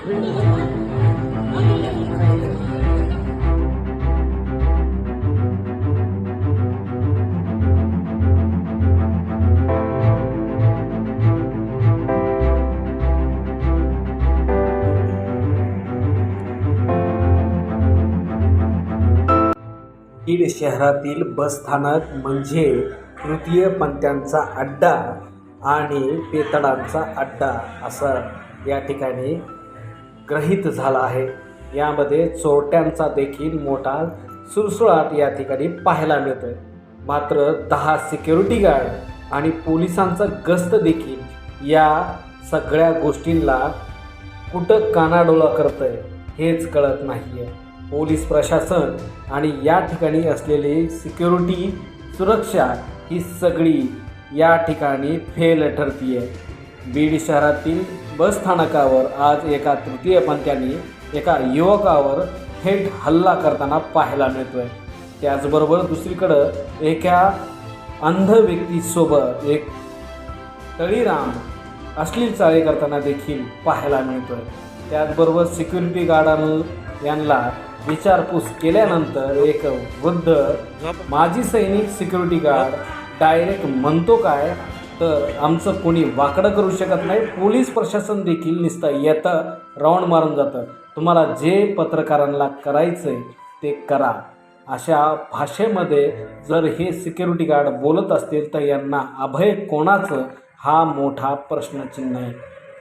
बीड शहरातील बसस्थानक म्हणजे तृतीयपंथीयांचा अड्डा आणि पेतडांचा अड्डा असं या ठिकाणी गृहीत झाला आहे। यामध्ये चोरट्यांचा देखील मोठा सुळसुळाट या ठिकाणी पाहायला मिळतोय। मात्र 10 सिक्युरिटी गार्ड आणि पोलिसांचा गस्त देखील या सगळ्या गोष्टींना कुठं कानाडोळा करतंय हेच कळत नाहीये। पोलीस प्रशासन आणि या ठिकाणी असलेली सिक्युरिटी सुरक्षा ही सगळी या ठिकाणी फेल ठरतीये। बीड शहरातील बसस्थानकावर आज एका तृतीयपंथीयांनी एका युवकावर थेट हल्ला करताना पाहायला मिळतोय। त्याचबरोबर दुसरीकडं एका अंध व्यक्तीसोबत एक तळीराम अश्लील चाळे करताना देखील पाहायला मिळतोय। त्याचबरोबर सिक्युरिटी गार्डांना यांना विचारपूस केल्यानंतर एक वृद्ध माजी सैनिक सिक्युरिटी गार्ड डायरेक्ट म्हणतो काय तर आमचं कोणी वाकडं करू शकत नाही। पोलीस प्रशासन देखील नुसतं येतं राऊंड मारून जातं, तुम्हाला जे पत्रकारांना करायचंय ते करा अशा भाषेमध्ये जर हे सिक्युरिटी गार्ड बोलत असतील तर यांना अभय कोणाचं हा मोठा प्रश्नचिन्ह आहे।